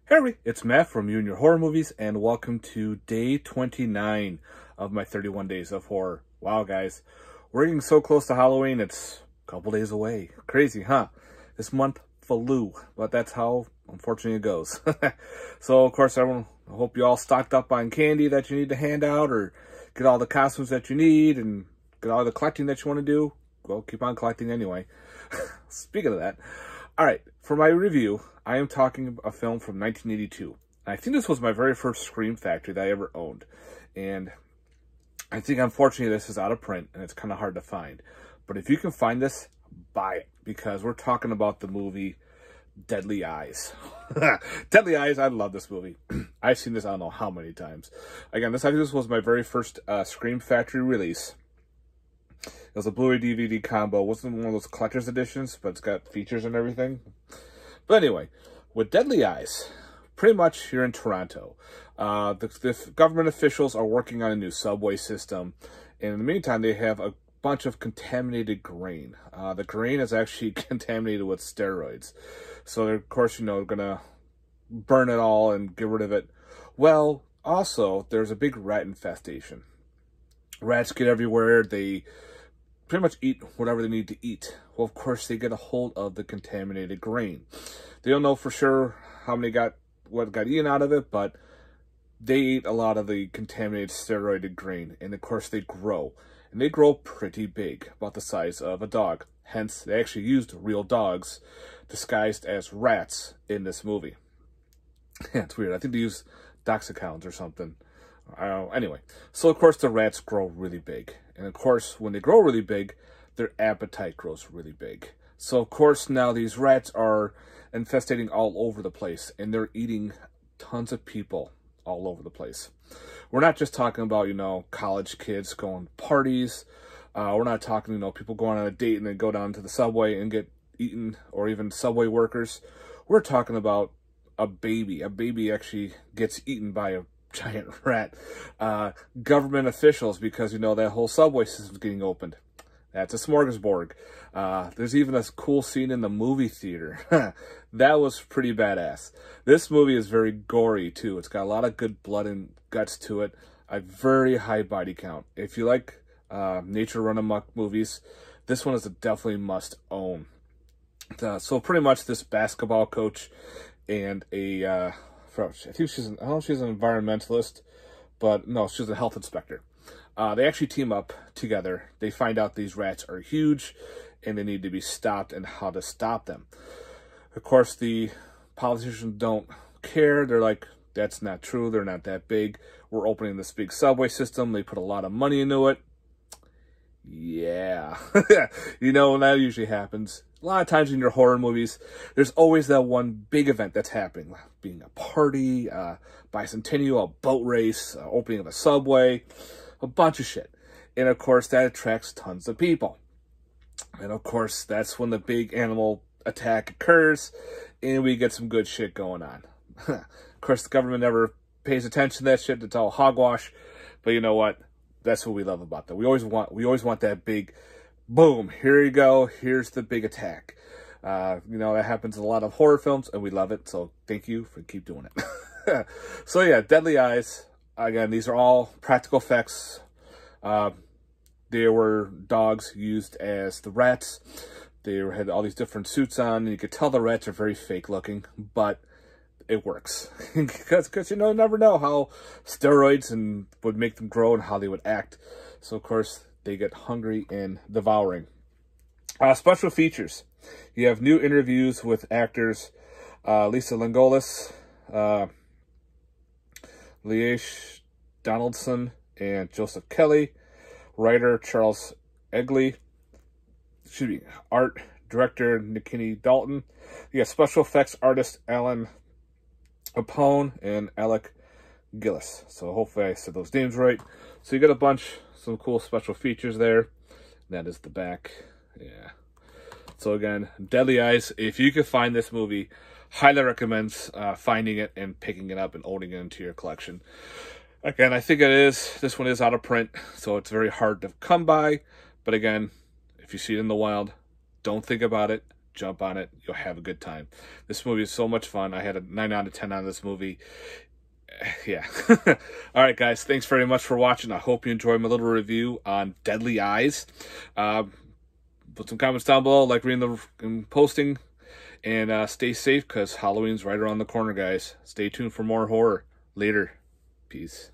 Harry, it's Matt from You and Your Horror Movies, and welcome to day 29 of my 31 days of horror. Wow, guys, we're getting so close to Halloween, it's a couple days away. Crazy, huh? This month flew, but that's how, unfortunately, it goes. So, of course, I hope you all stocked up on candy that you need to hand out, or get all the costumes that you need, and get all the collecting that you want to do. Well, keep on collecting anyway. Speaking of that, all right, for my review, I am talking a film from 1982. I think this was my very first Scream Factory that I ever owned. And I think, unfortunately, this is out of print, and it's kind of hard to find. But if you can find this, buy it. Because we're talking about the movie Deadly Eyes. Deadly Eyes, I love this movie. I've seen this I don't know how many times. Again, I think this was my very first Scream Factory release. It was a Blu-ray DVD combo. It wasn't one of those collector's editions, but it's got features and everything. But anyway, with Deadly Eyes, pretty much you're in Toronto. The government officials are working on a new subway system. And in the meantime, they have a bunch of contaminated grain. The grain is actually contaminated with steroids. So they're, of course, going to burn it all and get rid of it. Well, also, there's a big rat infestation. Rats get everywhere. They pretty much eat whatever they need to eat. Well, of course, they get a hold of the contaminated grain. They don't know for sure how many what got eaten out of it, but they eat a lot of the contaminated steroided grain. And, of course, they grow. And they grow pretty big, about the size of a dog. Hence, they actually used real dogs disguised as rats in this movie. Yeah, it's weird. I think they use Doxycounts or something. Anyway, so of course the rats grow really big. And of course, when they grow really big, their appetite grows really big. So of course now these rats are infestating all over the place. And they're eating tons of people all over the place. We're not just talking about, college kids going to parties. We're not talking, people going on a date and then go down to the subway and get eaten, or even subway workers. We're talking about a baby. A baby actually gets eaten by a giant rat. Government officials, because, that whole subway system is getting opened. That's a smorgasbord. There's even a cool scene in the movie theater. That was pretty badass. This movie is very gory, too. It's got a lot of good blood and guts to it. A very high body count. If you like nature run amok movies, this one is a definitely must own. So pretty much this basketball coach and I think she's an environmentalist, but no, she's a health inspector. They actually team up together. They find out these rats are huge and they need to be stopped and how to stop them. Of course, the politicians don't care. They're like, that's not true. They're not that big. We're opening this big subway system. They put a lot of money into it. Yeah. When that usually happens. A lot of times in your horror movies, there's always that one big event that's happening. Being a party, bicentennial, a boat race, opening of a subway, a bunch of shit. And of course, that attracts tons of people. And of course, that's when the big animal attack occurs, and we get some good shit going on. Of course, the government never pays attention to that shit. It's all hogwash. But you know what? That's what we love about that. We always want that big boom. Here you go. Here's the big attack. That happens in a lot of horror films, and we love it. So thank you for keep doing it. So yeah, Deadly Eyes. Again, these are all practical effects. There were dogs used as the rats. They had all these different suits on, and you could tell the rats are very fake looking, but it works. Because you never know how steroids would make them grow and how they would act. So, of course, they get hungry and devouring. Special features. You have new interviews with actors Lisa Langlois, Leash Donaldson, and Joseph Kelly. Writer Charles Egley. Art director Nikini Dalton. You have special effects artist Alan Apone and Alec Gillis. So hopefully I said those names right. So you got some cool special features there. That is the back. Yeah. So again, Deadly Eyes. If you can find this movie, highly recommend finding it and picking it up and owning it into your collection. Again, I think this one is out of print, so it's very hard to come by. But again, if you see it in the wild, don't think about it. jump on it. You'll have a good time. This movie is so much fun. I had a 9 out of 10 on this movie. Yeah. All right, guys. Thanks very much for watching. I hope you enjoyed my little review on Deadly Eyes. Put some comments down below, like reading and posting. And stay safe, because Halloween's right around the corner, guys. Stay tuned for more horror. Later. Peace.